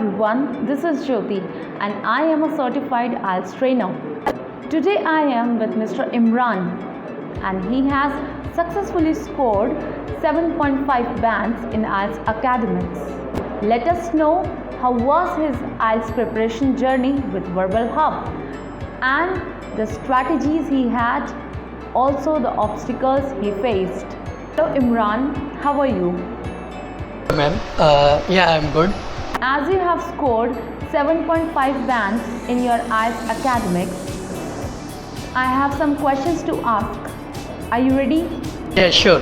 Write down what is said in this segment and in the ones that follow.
everyone, this is Jyoti and I am a certified Ielts trainer. Today I am with Mr. Imraan and he has successfully scored 7.5 bands in Ielts academics. Let us know how was his Ielts preparation journey with VerbalHub and the strategies he had, also the obstacles he faced. Hello Imraan, how are you? Ma'am, yeah, I'm good. As you have scored 7.5 bands in your Ielts academics, I have some questions to ask. Are you ready? Yeah, sure.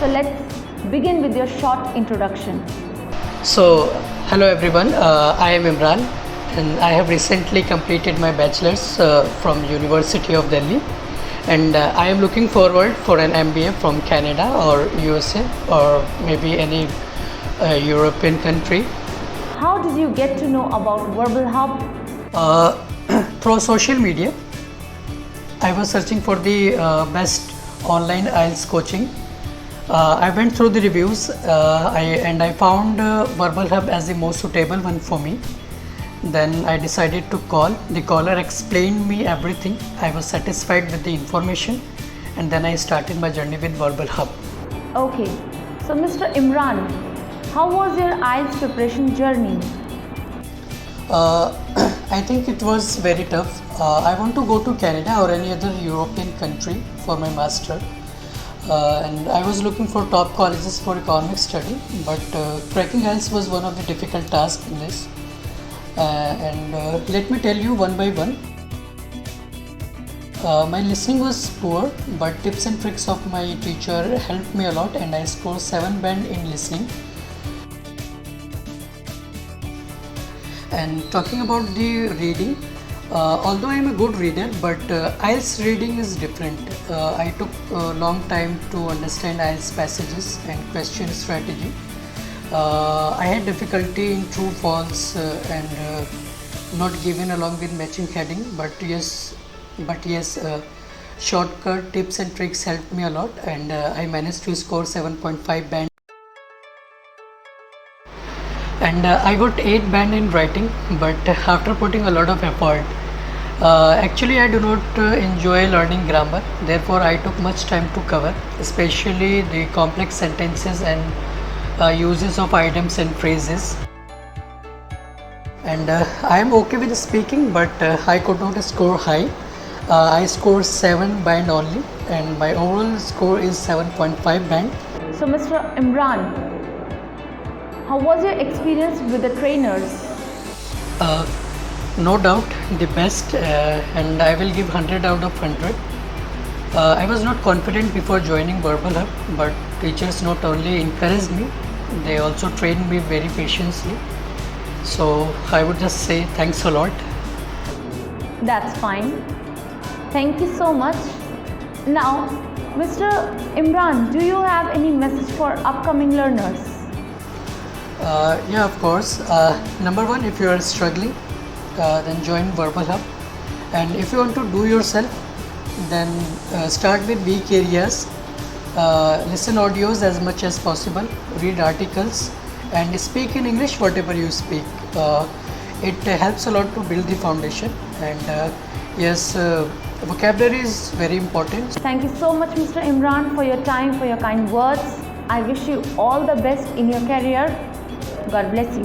So let's begin with your short introduction. So, hello everyone. I am Imraan, and I have recently completed my bachelor's from University of Delhi, and I am looking forward for an MBA from Canada or USA or maybe any European country. How did you get to know about VerbalHub? Through social media, I was searching for the best online IELTS coaching. I went through the reviews and I found VerbalHub as the most suitable one for me. Then I decided to call. The caller explained me everything. I was satisfied with the information, and then I started my journey with VerbalHub. Okay, so Mr. Imraan, how was your Ielts preparation journey? I think it was very tough. I want to go to Canada or any other European country for my master. And I was looking for top colleges for economic study, but cracking IELTS was one of the difficult tasks in this. Let me tell you one by one. My listening was poor, but tips and tricks of my teacher helped me a lot, and I scored 7 band in listening. And talking about the reading, although I am a good reader, but IELTS reading is different. I took a long time to understand IELTS passages and question strategy. I had difficulty in true, false, and not given along with matching heading. But yes, shortcut tips and tricks helped me a lot, and I managed to score 7.5 band. And I got 8 band in writing, but after putting a lot of effort. Actually, I do not enjoy learning grammar, therefore I took much time to cover, especially the complex sentences and uses of items and phrases. And I am okay with speaking, but I could not score high. I scored 7 band only, and my overall score is 7.5 band. So Mr. Imraan, how was your experience with the trainers? No doubt the best, and I will give 100 out of 100. I was not confident before joining VerbalHub, but teachers not only encouraged me, they also trained me very patiently. So I would just say thanks a lot. That's fine. Thank you so much. Now, Mr. Imraan, do you have any message for upcoming learners? Yeah, of course. Number one, if you are struggling, then join VerbalHub. And if you want to do yourself, then start with weak areas. Listen audios as much as possible, read articles, and speak in English whatever you speak. It helps a lot to build the foundation. And yes, vocabulary is very important. Thank you so much, Mr. Imraan, for your time, for your kind words. I wish you all the best in your career. God bless you.